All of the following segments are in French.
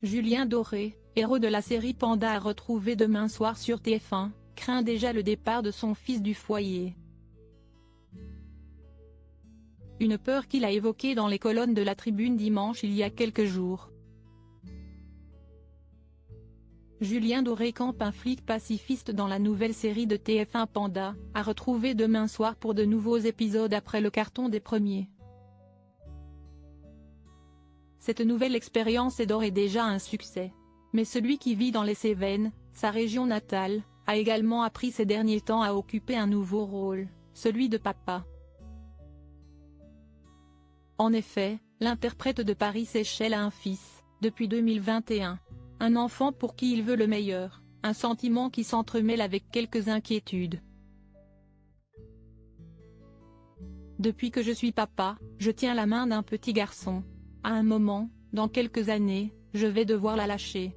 Julien Doré, héros de la série Panda à retrouver demain soir sur TF1, craint déjà le départ de son fils du foyer. Une peur qu'il a évoquée dans les colonnes de La Tribune dimanche il y a quelques jours. Julien Doré campe un flic pacifiste dans la nouvelle série de TF1 Panda, à retrouver demain soir pour de nouveaux épisodes après le carton des premiers. Cette nouvelle expérience est d'ores et déjà un succès. Mais celui qui vit dans les Cévennes, sa région natale, a également appris ces derniers temps à occuper un nouveau rôle, celui de papa. En effet, l'interprète de Paris Séchelles a un fils, depuis 2021. Un enfant pour qui il veut le meilleur, un sentiment qui s'entremêle avec quelques inquiétudes. Depuis que je suis papa, je tiens la main d'un petit garçon. À un moment, dans quelques années, je vais devoir la lâcher.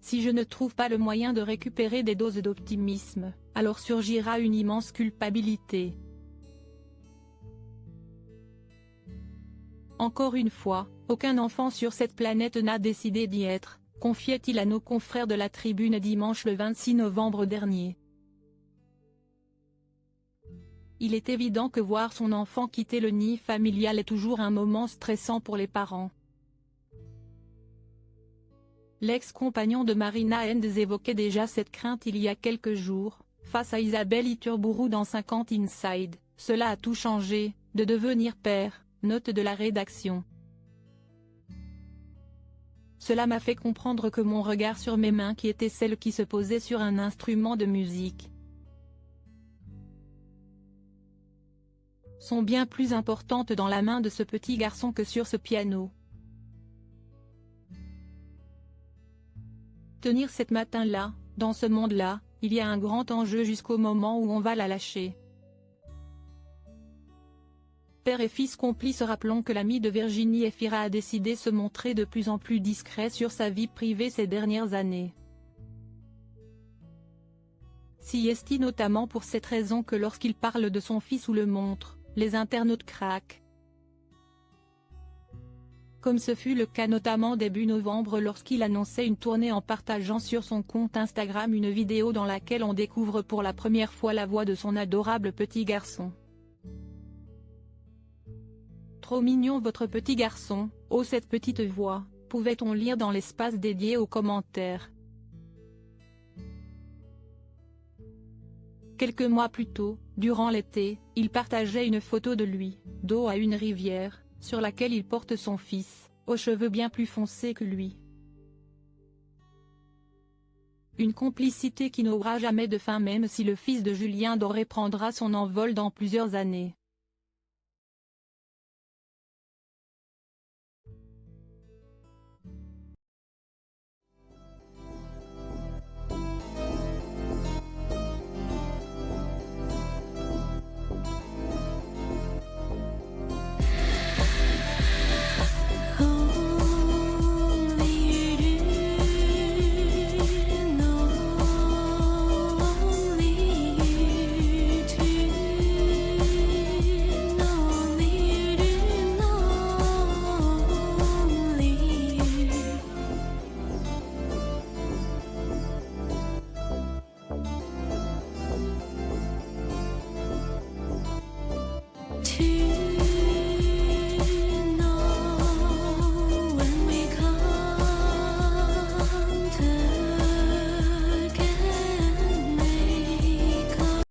Si je ne trouve pas le moyen de récupérer des doses d'optimisme, alors surgira une immense culpabilité. Encore une fois, aucun enfant sur cette planète n'a décidé d'y être, confiait-il à nos confrères de La Tribune dimanche le 26 novembre dernier. Il est évident que voir son enfant quitter le nid familial est toujours un moment stressant pour les parents. L'ex-compagnon de Marina Hens évoquait déjà cette crainte il y a quelques jours, face à Isabelle Iturburu dans 50 Inside, « Cela a tout changé, de devenir père », note de la rédaction. Cela m'a fait comprendre que mon regard sur mes mains qui étaient celles qui se posaient sur un instrument de musique, sont bien plus importantes dans la main de ce petit garçon que sur ce piano. Tenir cette matin-là, dans ce monde-là, il y a un grand enjeu jusqu'au moment où on va la lâcher. Père et fils complices. Rappelons que l'ami de Virginie Efira a décidé de se montrer de plus en plus discret sur sa vie privée ces dernières années. Si est-il notamment pour cette raison que lorsqu'il parle de son fils ou le montre, les internautes craquent. Comme ce fut le cas notamment début novembre lorsqu'il annonçait une tournée en partageant sur son compte Instagram une vidéo dans laquelle on découvre pour la première fois la voix de son adorable petit garçon. Trop mignon votre petit garçon, oh cette petite voix, pouvait-on lire dans l'espace dédié aux commentaires. Quelques mois plus tôt, durant l'été, il partageait une photo de lui, dos à une rivière, sur laquelle il porte son fils, aux cheveux bien plus foncés que lui. Une complicité qui n'aura jamais de fin même si le fils de Julien Doré prendra son envol dans plusieurs années.